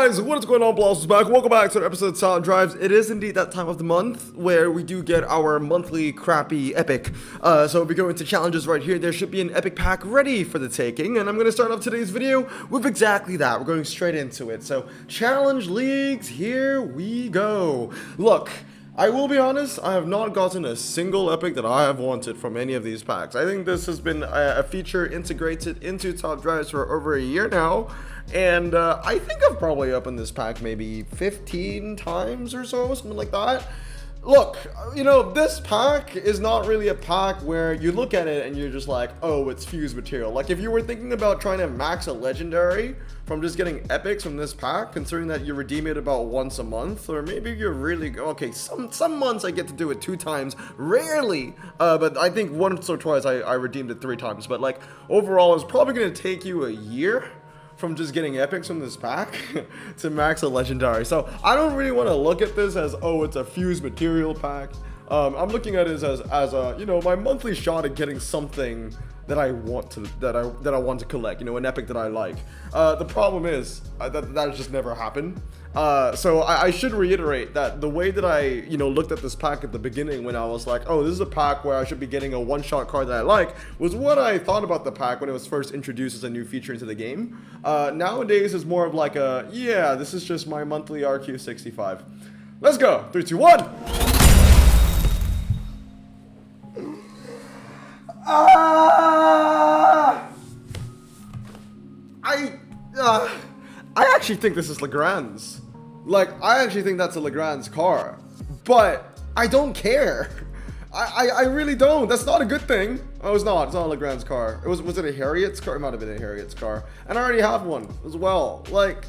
guys, what is going on? Blast is back. Welcome back to an episode of Talent Drives. It is indeed that time of the month where we do get our monthly crappy epic. So if we go into challenges right here, there should be an epic pack ready for the taking. And I'm going to start off today's video with exactly that. We're going straight into it. So challenge leagues, here we go. Look, I will be honest, I have not gotten a single epic that I have wanted from any of these packs. I think this has been a feature integrated into Top Drives for over a year now. And I think I've probably opened this pack maybe 15 times or so, something like that. Look, you know, this pack is not really a pack where you look at it and you're just like, oh, it's fused material. Like, if you were thinking about trying to max a legendary from just getting epics from this pack, considering that you redeem it about once a month, or maybe you're really, okay, some months I get to do it 2 times, rarely, but I think once or twice I redeemed it 3 times. But like, overall, it's probably going to take you a year from just getting epics from this pack to max a legendary. So I don't really want to look at this as, oh, it's a fused material pack. I'm looking at it as a, you know, my monthly shot at getting something that I want to that I want to collect, you know, an epic that I like. The problem is that just never happened. So I should reiterate that the way that I, you know, looked at this pack at the beginning when I was like, oh, this is a pack where I should be getting a one-shot card that I like, was what I thought about the pack when it was first introduced as a new feature into the game. Nowadays, it's more of like a, yeah, this is just my monthly RQ65. Let's go. 3, 2, 1. I actually think this is Legrand's. Like, I actually think that's a Legrand's car. But I don't care. I really don't. That's not a good thing. Oh, it's not. It's not a Legrand's car. Was it a Harriet's car? It might have been a Harriet's car. And I already have one as well. Like,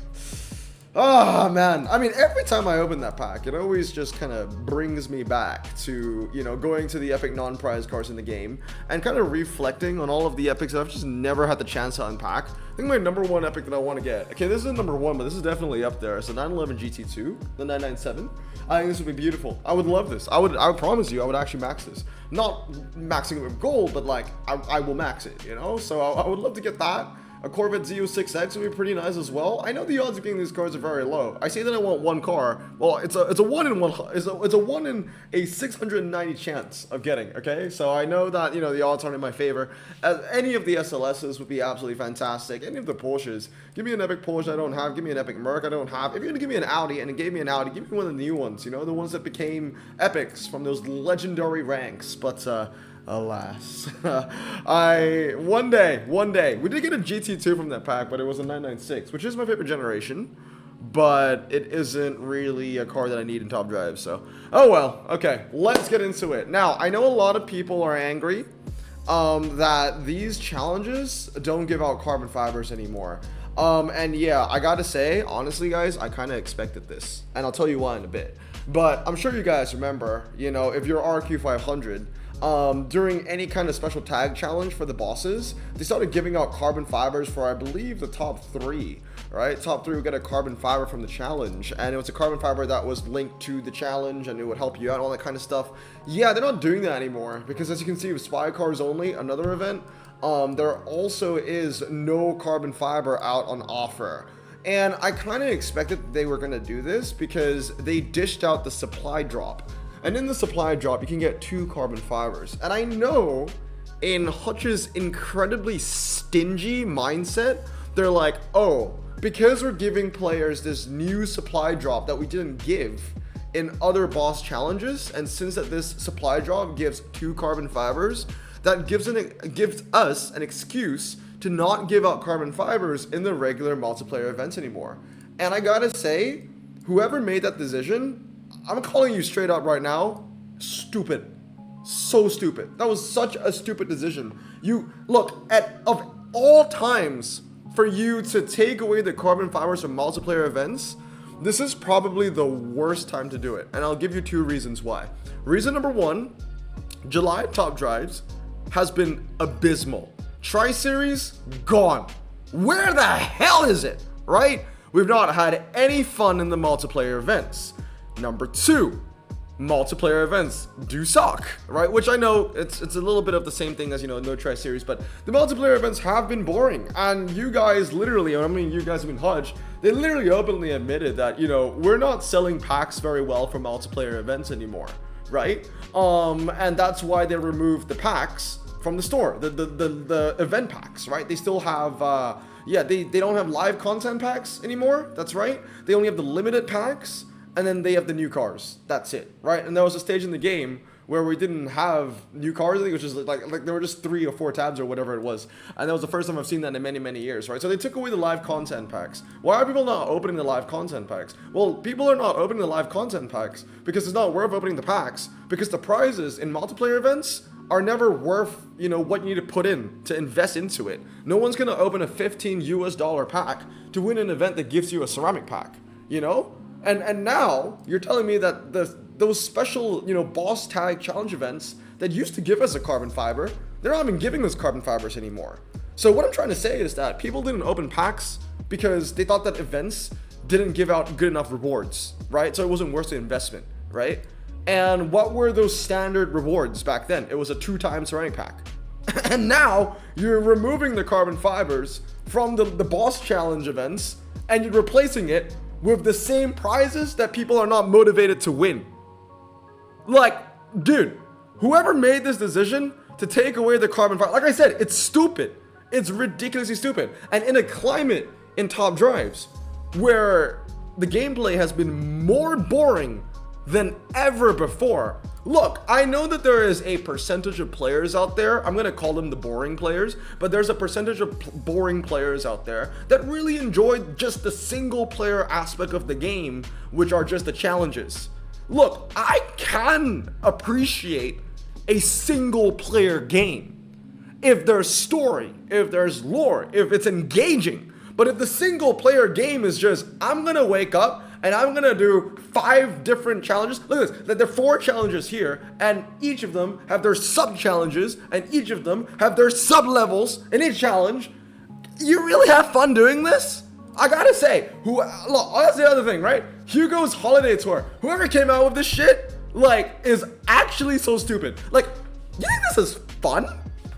oh man, I mean, every time I open that pack, it always just kind of brings me back to, you know, going to the epic non-prize cards in the game and kind of reflecting on all of the epics that I've just never had the chance to unpack. I think my number 1 epic that I want to get, okay, this isn't number 1, but this is definitely up there. It's the 911 GT2, the 997. I think this would be beautiful. I would love this. I would promise you, I would actually max this. Not maxing it with gold, but like, I will max it, you know? So I would love to get that. A Corvette Z06X would be pretty nice as well. I know the odds of getting these cars are very low. I say that I want 1 car. Well, it's a 1 in a 690 chance of getting. Okay, so I know that, you know, the odds aren't in my favor. Any of the SLSs would be absolutely fantastic. Any of the Porsches. Give me an epic Porsche I don't have. Give me an epic Merc I don't have. If you're gonna give me an Audi and it gave me an Audi, give me one of the new ones. You know, the ones that became epics from those legendary ranks. But alas, one day, we did get a GT2 from that pack, but it was a 996, which is my favorite generation, but it isn't really a car that I need in Top Drive, so, oh well, okay, let's get into it. Now, I know a lot of people are angry that these challenges don't give out carbon fibers anymore. And yeah, I gotta say, honestly guys, I kind of expected this, and I'll tell you why in a bit, but I'm sure you guys remember, you know, if you're RQ500, during any kind of special tag challenge for the bosses, they started giving out carbon fibers for, I believe, the top 3, right? Top 3 would get a carbon fiber from the challenge, and it was a carbon fiber that was linked to the challenge, and it would help you out, all that kind of stuff. Yeah, they're not doing that anymore, because as you can see with Spy Cars Only, another event, there also is no carbon fiber out on offer. And I kind of expected they were going to do this because they dished out the supply drop. And in the supply drop, you can get 2 carbon fibers. And I know in Hutch's incredibly stingy mindset, they're like, oh, because we're giving players this new supply drop that we didn't give in other boss challenges, and since that this supply drop gives 2 carbon fibers, that gives us an excuse to not give out carbon fibers in the regular multiplayer events anymore. And I gotta say, whoever made that decision, I'm calling you straight up right now, stupid. So stupid. That was such a stupid decision. You, look, of all times for you to take away the carbon fibers from multiplayer events, this is probably the worst time to do it. And I'll give you 2 reasons why. Reason number 1, July Top Drives has been abysmal. Tri-Series, gone. Where the hell is it, right? We've not had any fun in the multiplayer events. Number 2, multiplayer events do suck, right? Which I know it's a little bit of the same thing as, you know, No Try series, but the multiplayer events have been boring. And you guys literally, I mean, you guys have been Hudge, they literally openly admitted that, you know, we're not selling packs very well for multiplayer events anymore, right? And that's why they removed the packs from the store, the event packs, right? They still have, yeah, they don't have live content packs anymore. That's right. They only have the limited packs. And then they have the new cars. That's it, right? And there was a stage in the game where we didn't have new cars. I think it was just like there were just 3 or 4 tabs or whatever it was. And that was the first time I've seen that in many, many years, right? So they took away the live content packs. Why are people not opening the live content packs? Well, people are not opening the live content packs because it's not worth opening the packs, because the prizes in multiplayer events are never worth, you know, what you need to put in to invest into it. No one's gonna open a $15 pack to win an event that gives you a ceramic pack, you know? And now you're telling me that those special, you know, boss tag challenge events that used to give us a carbon fiber, they're not even giving us carbon fibers anymore. So what I'm trying to say is that people didn't open packs because they thought that events didn't give out good enough rewards, right? So it wasn't worth the investment, right? And what were those standard rewards back then? It was a 2x ceramic pack. And now you're removing the carbon fibers from the boss challenge events and you're replacing it with the same prizes that people are not motivated to win. Like, dude, whoever made this decision to take away the carbon fiber, like I said, it's stupid. It's ridiculously stupid. And in a climate in top drives where the gameplay has been more boring than ever before. Look, I know that there is a percentage of players out there, I'm gonna call them the boring players, but there's a percentage of boring players out there that really enjoy just the single player aspect of the game, which are just the challenges. Look, I can appreciate a single player game if there's story, if there's lore, if it's engaging. But if the single player game is just, I'm gonna wake up and I'm gonna do 5 different challenges. Look at this, there are 4 challenges here, and each of them have their sub-challenges, and each of them have their sub-levels in each challenge. You really have fun doing this? I gotta say, look, that's the other thing, right? Hugo's holiday tour, whoever came out with this shit, like, is actually so stupid. Like, you think this is fun?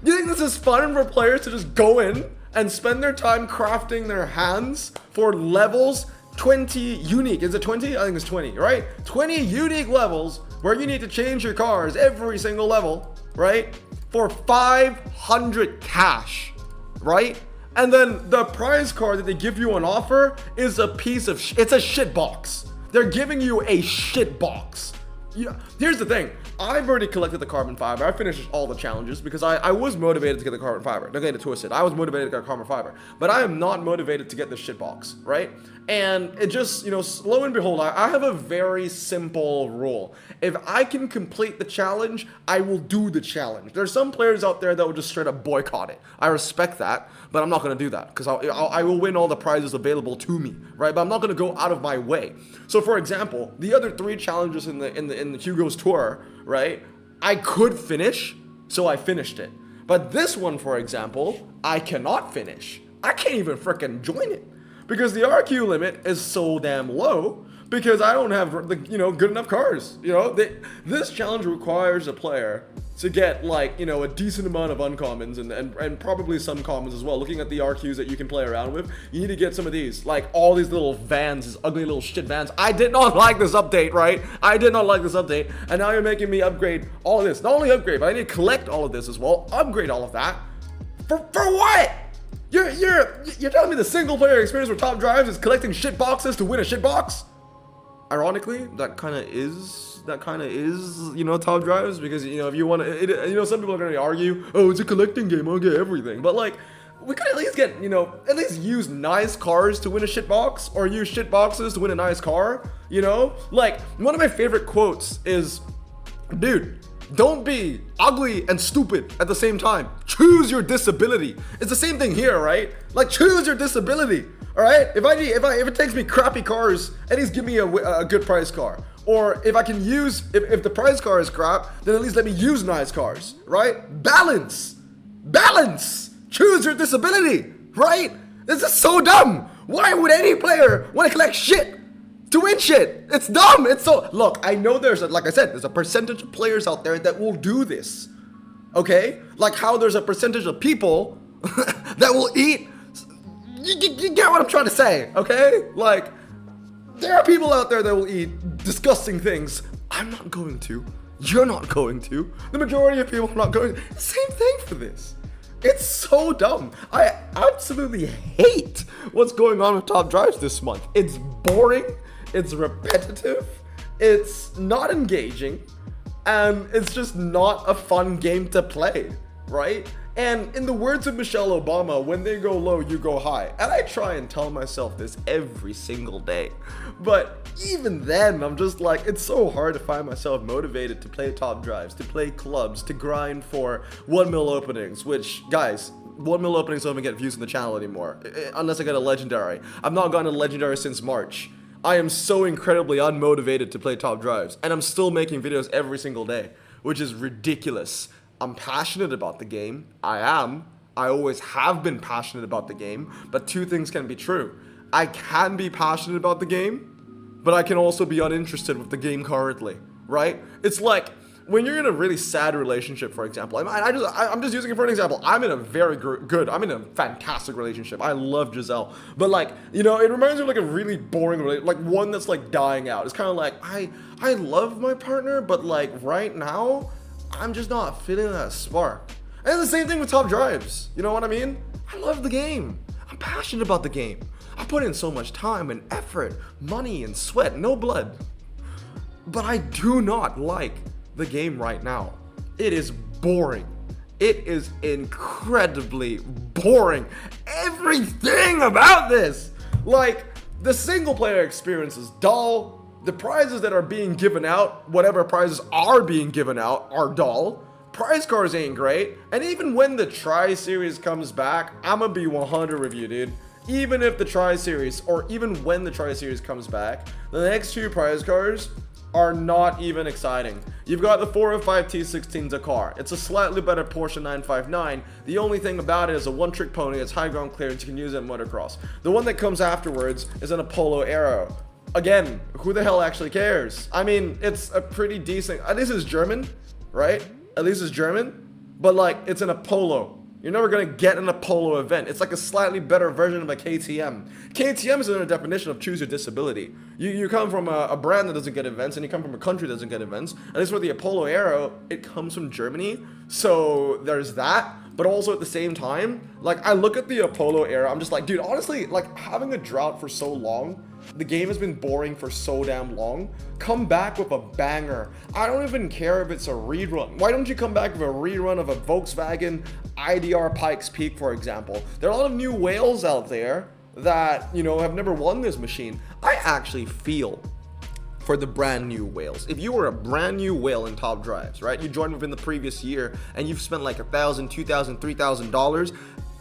You think this is fun for players to just go in and spend their time crafting their hands for levels 20 unique, is it 20? I think it's 20, right? 20 unique levels where you need to change your cars every single level, right? For 500 cash, right? And then the prize card that they give you on offer is a piece of it's a shit box. They're giving you a shit box. Yeah, here's the thing. I've already collected the carbon fiber. I finished all the challenges because I was motivated to get the carbon fiber. Don't get it twisted. I was motivated to get carbon fiber, but I am not motivated to get the shit box, right? And it just, you know, lo and behold, I have a very simple rule. If I can complete the challenge, I will do the challenge. There's some players out there that will just straight up boycott it. I respect that, but I'm not going to do that because I will win all the prizes available to me, right? But I'm not going to go out of my way. So, for example, the other 3 challenges in the Hugo's tour, right? I could finish, so I finished it. But this one, for example, I cannot finish. I can't even freaking join it because the RQ limit is so damn low because I don't have the, you know, good enough cars. You know, this challenge requires a player to get, like, you know, a decent amount of uncommons and probably some commons as well. Looking at the RQs that you can play around with, you need to get some of these, like all these little vans, these ugly little shit vans. I did not like this update, right? I did not like this update, and now you're making me upgrade all of this. Not only upgrade, but I need to collect all of this as well. Upgrade all of that. For what? You're telling me the single player experience with top drives is collecting shit boxes to win a shit box? Ironically, that kind of is, you know, top drives, because, you know, if you want to, you know, some people are going to argue, oh, it's a collecting game, I'll get everything. But, like, we could at least get, you know, at least use nice cars to win a shit box, or use shit boxes to win a nice car, you know? Like, one of my favorite quotes is, dude, don't be ugly and stupid at the same time. Choose your disability. It's the same thing here, right? Like, choose your disability. All right, if it takes me crappy cars, at least give me a good price car. Or if I can use, if the price car is crap, then at least let me use nice cars, right? Balance. Choose your disability, right? This is so dumb. Why would any player want to collect shit to win shit. It's dumb. It's so, look, I know like I said, there's a percentage of players out there that will do this. Okay? Like how there's a percentage of people that will eat. You get what I'm trying to say, okay? Like, there are people out there that will eat disgusting things. I'm not going to. You're not going to. The majority of people are not going to. Same thing for this. It's so dumb. I absolutely hate what's going on with top drives this month. It's boring. It's repetitive. It's not engaging. And it's just not a fun game to play, right? And in the words of Michelle Obama, when they go low, you go high. And I try and tell myself this every single day. But even then, I'm just like, it's so hard to find myself motivated to play top drives, to play clubs, to grind for 1 mil openings, which, guys, 1 mil openings don't even get views on the channel anymore, unless I get a legendary. I've not gotten a legendary since March. I am so incredibly unmotivated to play top drives, and I'm still making videos every single day, which is ridiculous. I'm passionate about the game. I always have been passionate about the game, but two things can be true. I can be passionate about the game, but I can also be uninterested with the game currently, right? It's like when you're in a really sad relationship, for example. I'm just using it for an example. I'm in a very I'm in a fantastic relationship. I love Giselle, but like, you know, it reminds me of like a really boring relationship, like one that's like dying out. It's kind of like I love my partner, but like right now, I'm just not feeling that spark. And the same thing with top drives. You know what I mean? I love the game. I'm passionate about the game. I put in so much time and effort, money and sweat, no blood. But I do not like the game right now. It is boring. It is incredibly boring. Everything about this. Like, the single player experience is dull. The prizes that are being given out, whatever prizes are being given out, are dull. Prize cards ain't great. And even when the Tri-Series comes back, I'ma be 100 with you, dude. Even if the Tri-Series, or even when the Tri-Series comes back, the next two prize cards are not even exciting. You've got the 405 T16 Dakar. It's a slightly better Porsche 959. The only thing about it is a one-trick pony. It's high ground clearance. You can use it in motocross. The one that comes afterwards is an Apollo Aero. Again, who the hell actually cares? I mean, it's a pretty decent, at least it's German, right? At least it's German, but like, it's an Apollo. You're never gonna get an Apollo event. It's like a slightly better version of a KTM. KTM is another definition of choose your disability. You come from a brand that doesn't get events, and you come from a country that doesn't get events. At least for the Apollo Aero, it comes from Germany, so there's that. But also at the same time, like, I look at the Apollo Aero, I'm just like, dude, honestly, like, having a drought for so long, the game has been boring for so damn long. Come back with a banger. I don't even care if it's a rerun. Why don't you come back with a rerun of a Volkswagen IDR Pikes Peak, for example? There are a lot of new whales out there that, you know, have never won this machine. I actually feel for the brand new whales. If you were a brand new whale in top drives, right? You joined within the previous year and you've spent like $1,000, $2,000, $3,000.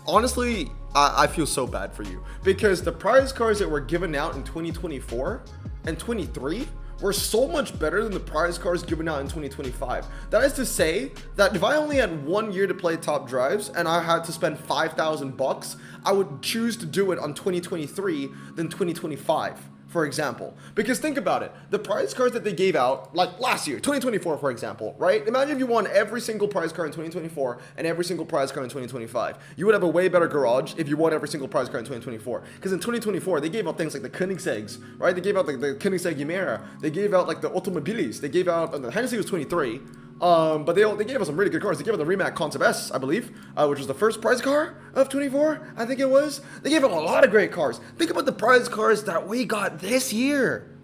Honestly, I feel so bad for you, because the prize cards that were given out in 2024 and 23 were so much better than the prize cards given out in 2025. That is to say that if I only had 1 year to play top drives and I had to spend $5,000, I would choose to do it on 2023 than 2025. For example, because think about it, the prize cards that they gave out, like last year, 2024, for example, right? Imagine if you won every single prize card in 2024 and every single prize card in 2025. You would have a way better garage if you won every single prize card in 2024. Because in 2024, they gave out things like the Koenigsegg's, right? They gave out like the Koenigsegg Yamera. They gave out like the Automobilis. They gave out, the Hennessy was 23. But they gave us some really good cars. They gave us the Rimac Concept S, I believe, which was the first prize car of 24, I think it was. They gave us a lot of great cars. Think about the prize cars that we got this year.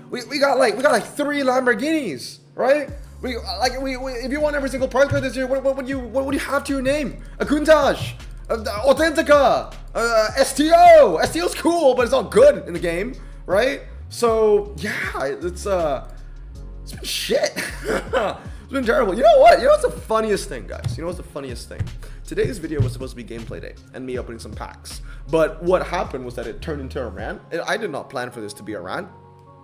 We got like 3 Lamborghinis, right? If you want every single prize card this year, what would you have to your name? A Countach, Authentica, STO. STO's cool, but it's not good in the game, right? So yeah, it's been shit. It's been terrible. You know what? You know what's the funniest thing, guys? You know what's the funniest thing? Today's video was supposed to be gameplay day and me opening some packs. But what happened was that it turned into a rant. I did not plan for this to be a rant,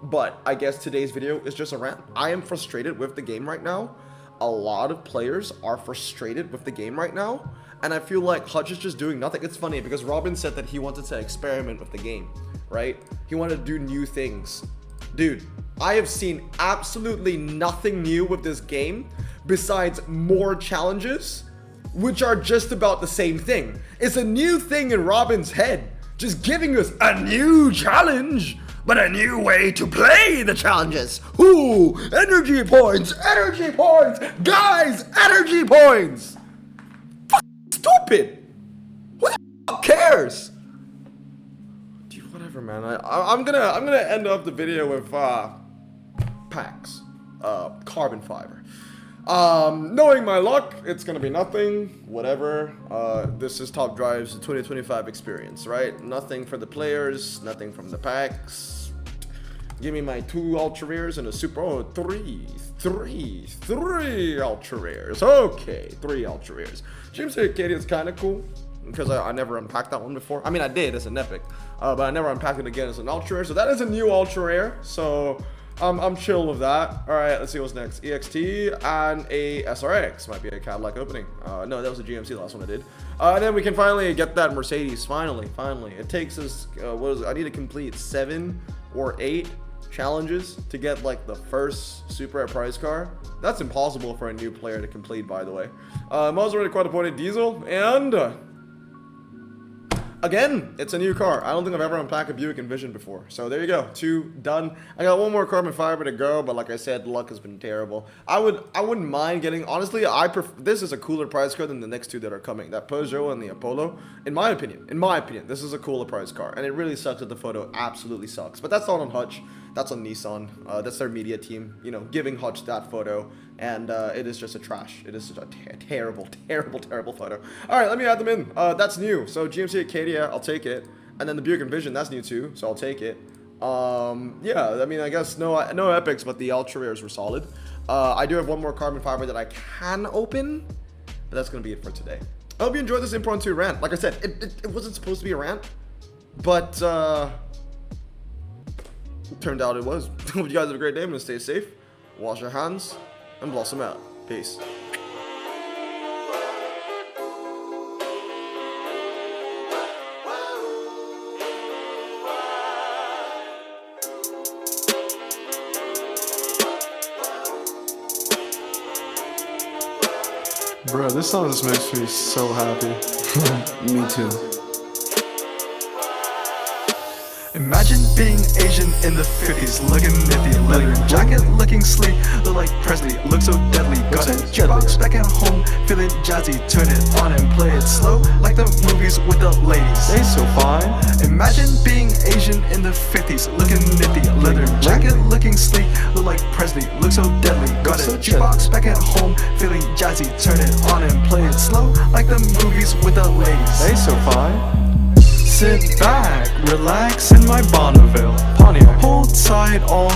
but I guess today's video is just a rant. I am frustrated with the game right now. A lot of players are frustrated with the game right now, and I feel like Hutch is just doing nothing. It's funny because Robin said that he wanted to experiment with the game. right? He wanted to do new things. Dude, I have seen absolutely nothing new with this game besides more challenges, which are just about the same thing. It's a new thing in Robin's head, just giving us a new challenge, but a new way to play the challenges. Ooh, energy points, guys, energy points. Stupid. Who the f cares? Dude, whatever, man. I'm gonna end up the video with packs, carbon fiber. Knowing my luck, it's gonna be nothing. Whatever. This is Top Drive's 2025 experience, right? Nothing for the players, nothing from the packs. Give me my 2 ultra rares and a super. Oh, three ultra rares. Okay, 3 ultra rares. James Arcadia is kind of cool because I never unpacked that one before. I mean, I did as an epic, but I never unpacked it again as an ultra rare. So that is a new ultra rare. So I'm chill with that. All right, let's see what's next. EXT and a SRX might be a Cadillac opening. No, that was a GMC, the last one I did. And then we can finally get that Mercedes. Finally. It takes us. What is it? I need to complete 7 or 8 challenges to get like the first super at prize car. That's impossible for a new player to complete, by the way. Most already quite appointed diesel, and again, it's a new car. I don't think I've ever unpacked a Buick Envision before. So there you go, 2 done. I got 1 more carbon fiber to go, but like I said, luck has been terrible. I wouldn't mind getting, honestly, this is a cooler prize car than the next 2 that are coming. That Peugeot and the Apollo. In my opinion, this is a cooler prize car. And it really sucks that the photo absolutely sucks. But that's not on Hutch. That's on Nissan. That's their media team, you know, giving Hutch that photo. And it is just a trash. It is such a terrible photo. All right, let me add them in. That's new. So GMC Acadia, I'll take it. And then the Buick Envision, that's new too. So I'll take it. Yeah, I mean, I guess no epics, but the ultra rares were solid. I do have 1 more carbon fiber that I can open, but that's gonna be it for today. I hope you enjoyed this Impromptu-Rant. Like I said, it wasn't supposed to be a rant, but it turned out it was. Hope you guys have a great day. I'm gonna stay safe, wash your hands, and blossom out. Peace. Bro, this song just makes me so happy. Me too. Imagine being Asian in the 50s, looking nifty, leather jacket, looking sleek, look like Presley, look so deadly. Got a jukebox back at home, feeling jazzy, turn it on and play it slow, like the movies with the ladies. They so fine. Imagine being Asian in the 50s, looking nifty, leather jacket, looking sleek, look like Presley, look so deadly. Got a jukebox back at home, feeling jazzy, turn it on and play it slow, like the movies with the ladies. They so fine. Sit back, relax in my Bonneville Pontiac. Hold tight all